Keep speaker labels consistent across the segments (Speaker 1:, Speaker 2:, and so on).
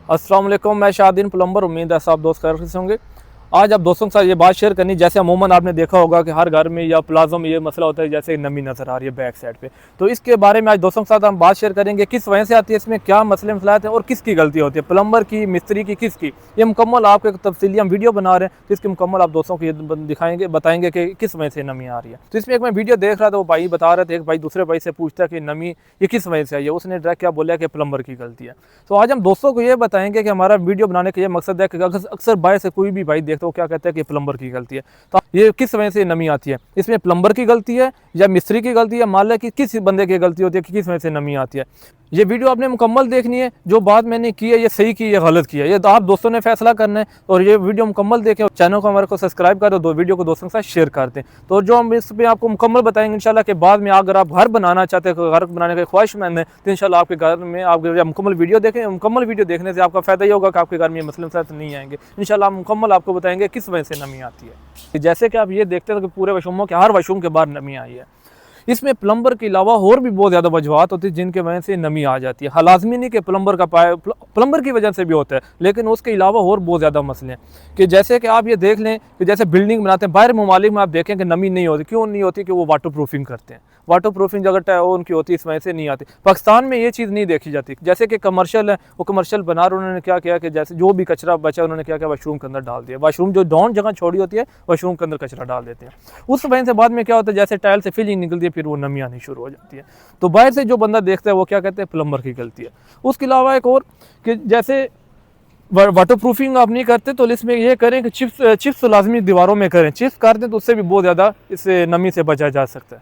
Speaker 1: अस्सलाम वालेकुम, मैं शाहदीन प्लम्बर। उम्मीद है सब दोस्त खैर से होंगे। आज आप दोस्तों के साथ ये बात शेयर करनी, जैसे अमूमन आपने देखा होगा कि हर घर में या प्लाजो में ये मसला होता है, जैसे नमी नज़र आ रही है बैक साइड पे। तो इसके बारे में आज दोस्तों के साथ हम बात शेयर करेंगे, किस वजह से आती है, इसमें क्या मसले मसलात हैं और किसकी गलती होती है, प्लम्बर की, मिस्त्री की, किसकी। ये मुकम्मल आपको एक तफसीली हम वीडियो बना रहे हैं, तो इसकी मुकम्मल आप दोस्तों को ये दिखाएंगे, बताएंगे कि किस वजह से नमी आ रही है। तो इसमें एक मैं वीडियो देख रहा था, वो भाई बता रहे थे, एक भाई दूसरे भाई से पूछता है कि नमी ये किस वजह से आई है। उसने डायरेक्ट क्या बोला कि प्लम्बर की गलती है। तो आज हम दोस्तों को ये बताएंगे कि हमारा वीडियो बनाने का ये मकसद है कि अक्सर बाहर से कोई भी भाई देखता हो क्या कहता है कि प्लम्बर की गलती है। तो ये किस वजह से नमी आती है, इसमें प्लम्बर की गलती है या मिस्त्री की गलती है, मालिक की, किस बंदे की गलती होती है कि किस वजह से नमी आती है। ये वीडियो आपने मुकम्मल देखनी है, जो बात मैंने की है ये सही की या गलत की है, ये तो आप दोस्तों ने फैसला करना है। और ये वीडियो मुकम्मल देखें, चैनल को हमारे को सब्सक्राइब कर दो, वीडियो को दोस्तों के साथ शेयर करते हैं। तो जो हम इस पर आपको मुकम्मल बताएंगे इंशाल्लाह के बाद में, अगर आप घर बनाना चाहते हैं, घर बनाने के ख्वाहिशमंद हैं, तो इंशाल्लाह आपके घर में आप मुकम्मल वीडियो देखें। मुकम्मल वीडियो देखने से आपका फ़ायदा ये होगा कि आपके घर में मसले मसाइल नहीं आएंगे। इंशाल्लाह हम मुकम्मल आपको बताएंगे किस वजह से नमी आती है। जैसे कि आप ये देखते हैं कि पूरे वाशरूमों के हर वाशरूम के बाहर नमी आई है। इसमें प्लम्बर के अलावा और भी बहुत ज़्यादा वजूहत होती है जिनके वजह से नमी आ जाती है। लाजमी नहीं कि प्लम्बर का प्लम्बर की वजह से भी होता है, लेकिन उसके अलावा और बहुत ज़्यादा मसले हैं। कि जैसे कि आप ये देख लें कि जैसे बिल्डिंग बनाते हैं, बाहर ममालिक में आप देखें कि नमी नहीं होती। क्यों नहीं होती? कि वो वाटर प्रूफिंग करते हैं। वाटर प्रूफिंग अगर उनकी होती है, इस वजह से नहीं आती। पाकिस्तान में ये चीज़ नहीं देखी जाती। जैसे कि कमर्शियल है, वो कमर्शियल बना रहे, उन्होंने क्या किया कि जैसे जो भी कचरा बचा उन्होंने क्या किया, वाशरूम के अंदर डाल दिया। वाशरूम जो डाउन जगह छोड़ी होती है, वाशरूम के अंदर कचरा डाल देते हैं। उस वजह से बाद में क्या होता है, जैसे टाइल से फिलिंग निकलती है, फिर वो नमी आनी शुरू हो जाती है। तो बाहर से जो बंदा देखता है वो क्या कहते हैं, प्लम्बर की गलती है। उसके अलावा एक और कि जैसे वाटर प्रूफिंग आप नहीं करते, तो इसमें ये करें कि चिप्स लाजमी दीवारों में करें। चिप्स करते तो उससे भी बहुत ज़्यादा इससे नमी से बचा जा सकता है।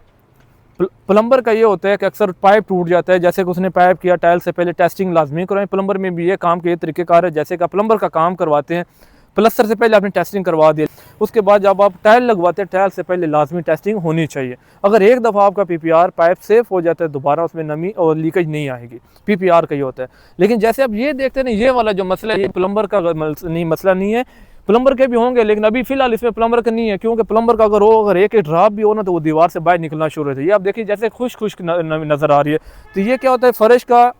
Speaker 1: प्लम्बर का ये होता है कि अक्सर पाइप टूट जाता है, जैसे कि उसने पाइप किया, टाइल से पहले टेस्टिंग लाजमी कराएं। प्लम्बर में भी ये काम के तरीक़ेकार है, जैसे कि प्लम्बर का काम करवाते हैं, प्लस्तर से पहले आपने टेस्टिंग करवा दी। उसके बाद जब आप टाइल लगवाते हैं, टाइल से पहले लाजमी टेस्टिंग होनी चाहिए। अगर एक दफ़ा आपका PPR पाइप सेफ हो जाता है, दोबारा उसमें नमी और लीकेज नहीं आएगी। PPR का ये होता है। लेकिन जैसे आप ये देखते हैं ना, ये वाला जो मसला है, ये प्लम्बर का मसला नहीं है। प्लम्बर के भी होंगे, लेकिन अभी फिलहाल इसमें प्लम्बर का नहीं है, क्योंकि प्लम्बर का अगर एक ड्रॉप भी हो ना, तो वो दीवार से बाहर निकलना शुरू हो जाए। ये आप देखिए जैसे खुश्क नज़र आ रही है। तो ये क्या होता है, फर्श का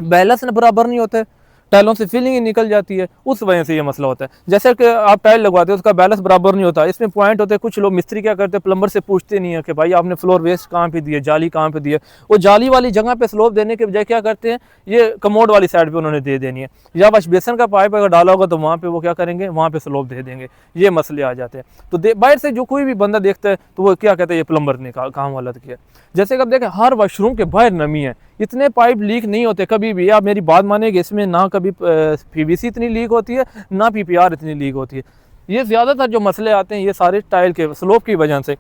Speaker 1: बैलेंस बराबर नहीं होता है, टाइलों से फिलिंग ही निकल जाती है, उस वजह से ये मसला होता है। जैसे कि आप टाइल लगवाते हो, उसका बैलेंस बराबर नहीं होता, इसमें पॉइंट होते हैं। कुछ लोग मिस्त्री क्या करते हैं, प्लम्बर से पूछते नहीं है कि भाई आपने फ्लोर वेस्ट कहाँ पे दिए, जाली कहाँ पे दी है। वो जाली वाली जगह पे स्लोप देने के बजाय क्या करते हैं, ये कमोड वाली साइड पे उन्होंने दे देनी है। या वाश बेसन का पाइप अगर डाला होगा तो वहाँ पे वो क्या करेंगे, वहाँ पे स्लोप दे देंगे। ये मसले आ जाते हैं। तो बाहर से जो कोई भी बंदा देखता है तो वो क्या कहता है, ये प्लम्बर ने काम गलत किया। जैसे कि आप देखें, हर वाशरूम के बाहर नमी है। इतने पाइप लीक नहीं होते कभी भी, आप मेरी बात मानेंगे, इसमें ना कभी PVC इतनी लीक होती है, ना PPR इतनी लीक होती है। ये ज़्यादातर जो मसले आते हैं, ये सारे टाइल के स्लोप की वजह से।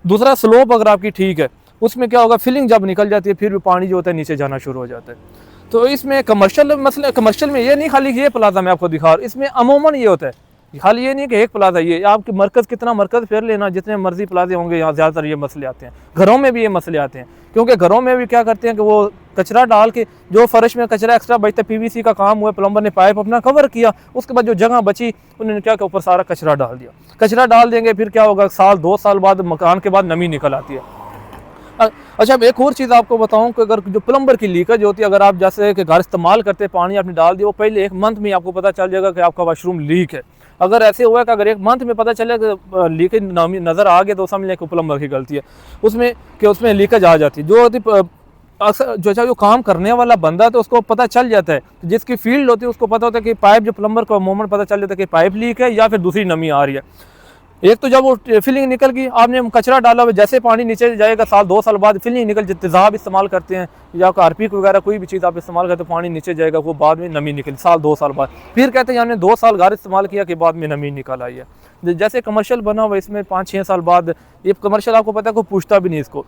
Speaker 1: दूसरा, स्लोप अगर आपकी ठीक है, उसमें क्या होगा, फिलिंग जब निकल जाती है, फिर भी पानी जो होता है नीचे जाना शुरू हो जाता है। तो इसमें कमर्शियल में ये नहीं खाली ये प्लाजा मैं आपको दिखा रहा हूँ, इसमें अमूमन ये होता है। खाली ये नहीं कि एक प्लाजा, ये आपके मरकज़ कितना मरकज़ फिर लेना, जितने मर्जी प्लाजे होंगे, यहाँ ज़्यादातर ये मसले आते हैं। घरों में भी ये मसले आते हैं, क्योंकि घरों में भी क्या करते हैं कि वो कचरा डाल के, जो फर्श में कचरा एक्स्ट्रा बचता है, PVC का काम हुआ, प्लम्बर ने पाइप अपना कवर किया, उसके बाद जो जगह बची उन्होंने क्या किया, ऊपर सारा कचरा डाल दिया। कचरा डाल देंगे, फिर क्या होगा, साल 2 साल बाद मकान के बाद नमी निकल आती है। अच्छा, अब एक और चीज़ आपको बताऊं कि अगर जो प्लम्बर की लीकेज होती है, अगर आप जैसे कि घर इस्तेमाल करते हैं, पानी आपने डाल दिया, वो पहले 1 मंथ में आपको पता चल जाएगा कि आपका वाशरूम लीक है। अगर ऐसे हुआ कि अगर 1 मंथ में पता चले कि लीकेज नज़र आ गया, तो समझ लें कि प्लम्बर की गलती है। उसमें लीकेज आ जाती है। जो होती अक्सर जो काम करने वाला बंदा, तो उसको पता चल जाता है, जिसकी फील्ड होती है उसको पता होता है कि पाइप, जो प्लम्बर को मोमेंट पता चल जाता है कि पाइप लीक है या फिर दूसरी नमी आ रही है। एक तो जब वो फिलिंग निकल गई, आपने कचरा डाला हुआ, जैसे पानी नीचे जाएगा, साल 2 साल बाद फिलिंग निकल, तेज़ाब इस्तेमाल करते हैं या हार्पिक वगैरह कोई भी चीज़ आप इस्तेमाल करते हैं, पानी नीचे जाएगा, वो बाद में नमी निकली साल 2 साल बाद। फिर कहते हैं हमने 2 साल घर इस्तेमाल किया, के बाद में नमी निकल आई है। जैसे कमर्शियल बना हुआ, इसमें 5-6 साल बाद ये कमर्शियल, आपको पता है कोई पूछता भी नहीं इसको।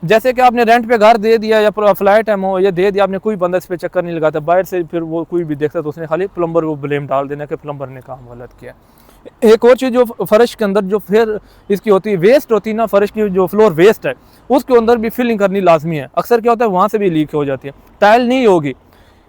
Speaker 1: जैसे कि आपने रेंट पे घर दे दिया या फ्लाइट टाइम हो, ये दे दिया आपने, कोई बंदा इस पर चक्कर नहीं लगाता। बाहर से फिर वो कोई भी देखता तो उसने खाली प्लम्बर को ब्लेम डाल देना कि प्लम्बर ने काम गलत किया। एक और चीज़, जो फर्श के अंदर जो फिर इसकी होती है, वेस्ट होती है ना, फर्श की जो फ्लोर वेस्ट है, उसके अंदर भी फिलिंग करनी लाजमी है। अक्सर क्या होता है, वहाँ से भी लीक हो जाती है। टाइल नहीं होगी,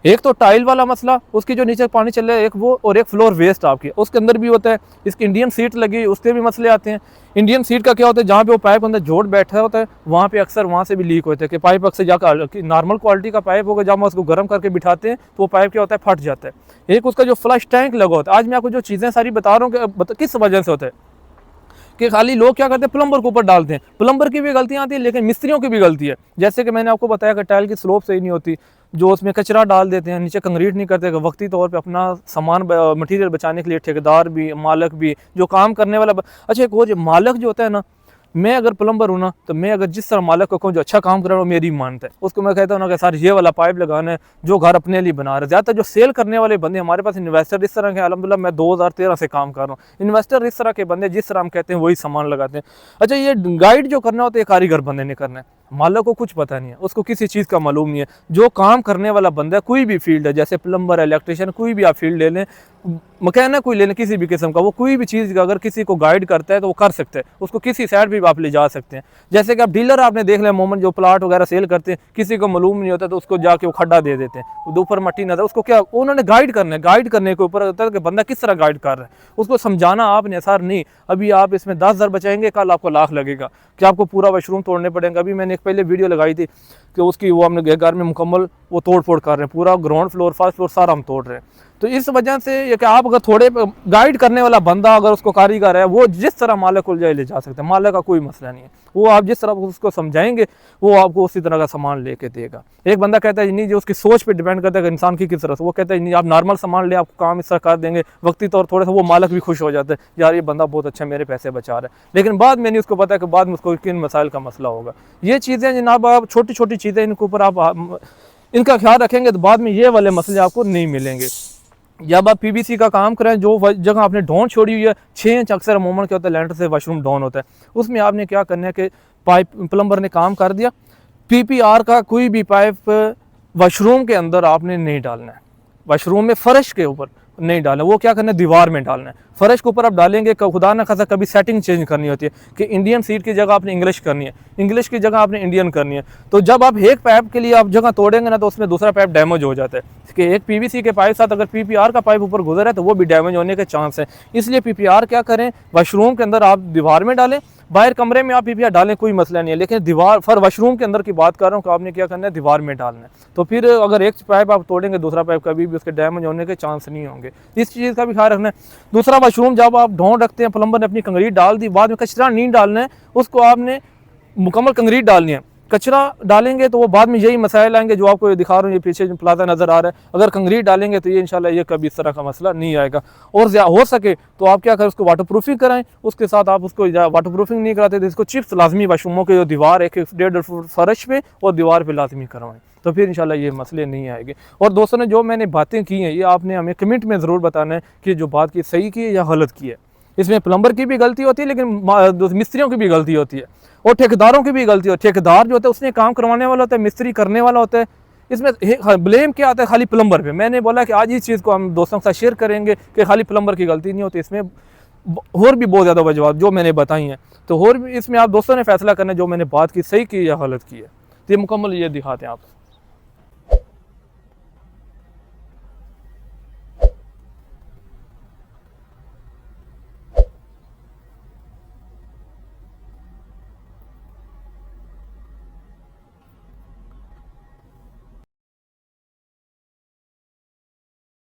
Speaker 1: एक तो टाइल वाला मसला, उसकी जो नीचे पानी चल रहा है एक वो, और एक फ्लोर वेस्ट आपकी उसके अंदर भी होता है। इसकी इंडियन सीट लगी उसके भी मसले आते हैं। इंडियन सीट का क्या होता है, जहाँ पे वो पाइप अंदर जोड़ बैठा होता है वहाँ पे अक्सर वहाँ से भी लीक होते हैं कि पाइप अक्सर जाकर नॉर्मल क्वालिटी का पाइप होगा, जब हम उसको गर्म करके बिठाते हैं तो वो पाइप क्या होता है, फट जाता है। एक उसका जो फ्लश टैंक लगा होता है, आज मैं आपको जो चीज़ें सारी बता रहा हूँ कि किस वजह से होता है कि खाली लोग क्या करते हैं प्लम्बर के ऊपर डालते हैं। प्लम्बर की भी गलतियां आती है लेकिन मिस्त्रियों की भी गलती है। जैसे कि मैंने आपको बताया कि टाइल की स्लोप सही नहीं होती, जो उसमें कचरा डाल देते हैं, नीचे कंक्रीट नहीं करते, वक्ती तौर पे अपना सामान मटेरियल बचाने के लिए ठेकेदार भी मालिक भी जो काम करने वाला अच्छा एक वो जो मालिक जो होता है ना, मैं अगर प्लम्बर हूँ ना तो मैं अगर जिस तरह मालिक को कहूँ जो अच्छा काम कर रहा हूँ मेरी मानता है, उसको मैं कहता हूँ ना कि सर ये वाला पाइप लगाना है जो घर अपने लिए बना रहे हैं। ज़्यादातर जो सेल करने वाले बंदे हमारे पास इन्वेस्टर इस तरह के, अलहमदुलिल्लाह मैं 2013 से काम कर रहा हूँ, इन्वेस्टर इस तरह के बंदे जिस तरह हम कहते हैं वही सामान लगाते हैं। अच्छा ये गाइड जो करना होता है कारीगर बंदे ने करना है, मालिक को कुछ पता नहीं है, उसको किसी चीज़ का मालूम नहीं है। जो काम करने वाला बंदा है, कोई भी फील्ड है, जैसे प्लम्बर है, इलेक्ट्रिशियन, कोई भी आप फील्ड ले लें, मकैनिक कोई ले लें, किसी भी किस्म का, वो कोई भी चीज़ अगर किसी को गाइड करता है तो वो कर सकते हैं, उसको किसी साइड भी आप ले जा सकते हैं। जैसे कि आप डीलर आपने देख लिया मोमन जो प्लाट वगैरह सेल करते हैं, किसी को मालूम नहीं होता तो उसको जाके वो खड्डा दे देते हैं, ऊपर मट्टी नजर, उसको क्या उन्होंने गाइड करना है, गाइड करने के ऊपर होता है कि बंदा किस तरह गाइड कर रहा है, उसको समझाना आपने। सर नहीं अभी आप इसमें 10,000 बचाएंगे, कल आपको लाख लगेगा कि आपको पूरा वॉशरूम तोड़ने पड़ेगा। अभी मैंने एक पहले वीडियो लगाई थी कि उसकी वो हमने घर में मुकम्मल वो तोड़ फोड़ कर रहे हैं, पूरा ग्राउंड फ्लोर फर्स्ट फ्लोर सारा हम तोड़ रहे हैं। तो इस वजह से ये कि आप अगर थोड़े गाइड करने वाला बंदा अगर उसको कारीगर है, वो जिस तरह मालिक को ले जा सकते हैं, मालिक का कोई मसला नहीं है, वो आप जिस तरह उसको समझाएंगे वो आपको उसी तरह का सामान लेके देगा। एक बंदा कहता है नहीं जो उसकी सोच पे डिपेंड करता है कि इंसान की किस तरह से, वो कहता है नहीं आप नॉर्मल सामान ले, आपको काम इस तरह कर देंगे, वक्ती तौर थोड़े सा वो मालिक भी खुश हो जाता है, यार ये बंदा बहुत अच्छा मेरे पैसे बचा रहा है। लेकिन बाद में नहीं उसको पता है कि बाद में उसको किन मसाइल का मसला होगा। ये चीज़ें जनाब आप छोटी छोटी चीज़ें इनके ऊपर आप इनका ख्याल रखेंगे तो बाद में ये वाले मसले आपको नहीं मिलेंगे। जब आप पीवीसी का काम करें, जो जगह आपने डाउन छोड़ी हुई है 6 इंच अक्सर अमूमन क्या होता है लेंटर से वॉशरूम डाउन होता है, उसमें आपने क्या करना है कि पाइप प्लम्बर ने काम कर दिया, पीपीआर का कोई भी पाइप वॉशरूम के अंदर आपने नहीं डालना है, वॉशरूम में फर्श के ऊपर नहीं डालना, वो क्या करना है दीवार में डालना है। फर्श के ऊपर आप डालेंगे खुदा ना खासा कभी सेटिंग चेंज करनी होती है कि इंडियन सीट की जगह आपने इंग्लिश करनी है, इंग्लिश की जगह आपने इंडियन करनी है। तो जब आप एक पाइप के लिए आप जगह तोड़ेंगे ना तो उसमें दूसरा पाइप डैमेज हो जाता है कि एक पीवीसी के पाइप साथ अगर पीपीआर का पाइप ऊपर गुजर है तो वो भी डैमेज होने के चांस है। इसलिए पीपीआर क्या करें, वॉशरूम के अंदर आप दीवार में डालें, बाहर कमरे में आप पीपीआर डालें कोई मसला नहीं है, लेकिन दीवार फर वॉशरूम के अंदर की बात कर रहा हूँ कि आपने क्या करना है दीवार में डालना है। तो फिर अगर एक पाइप आप तोड़ेंगे दूसरा पाइप कभी भी उसके डैमेज होने के चांस नहीं होंगे, इस चीज़ का भी ख्याल रखना है। दूसरा वॉशरूम जब आप ढोंड रखते हैं, प्लम्बर ने अपनी कंक्रीट डाल दी, बाद में कचरा नहीं डालना है, उसको आपने मुकम्मल कंक्रीट डालनी है। कचरा डालेंगे तो वो बाद में यही मसाइल आएंगे जो आपको दिखा रहा हूँ, ये पीछे जो प्लाजा नज़र आ रहा है, अगर कंक्रीट डालेंगे तो ये इंशाल्लाह ये कभी इस तरह का मसला नहीं आएगा। और हो सके तो आप क्या करें उसको वाटर प्रूफिंग कराएं, उसके साथ आप उसको वाटर प्रूफिंग नहीं कराते तो इसको चिप्स लाजमी वॉशरूमों के जो दीवार 1-1.5 फुट फर्श पे और दीवार पर लाजमी करवाएं, तो फिर इंशाल्लाह ये मसले नहीं आएंगे। और दोस्तों ने जो मैंने बातें की हैं ये आपने हमें कमेंट में ज़रूर बताना है कि जो बात की सही की है या गलत की है। इसमें प्लम्बर की भी गलती होती है लेकिन मिस्त्रियों की भी गलती होती है और ठेकेदारों की भी गलती होती है। ठेकेदार जो होता है उसने काम करवाने वाला होता है, मिस्त्री करने वाला होता है। इसमें ब्लेम क्या आता है खाली प्लम्बर पे। मैंने बोला कि आज इस चीज़ को हम दोस्तों के साथ शेयर करेंगे कि खाली प्लम्बर की गलती नहीं होती, इसमें और भी बहुत ज़्यादा वजह जो मैंने बताई हैं। तो और भी इसमें आप दोस्तों ने फैसला करना जो मैंने बात की सही की या गलत की है, तो ये मुकम्मल ये दिखाते हैं आप।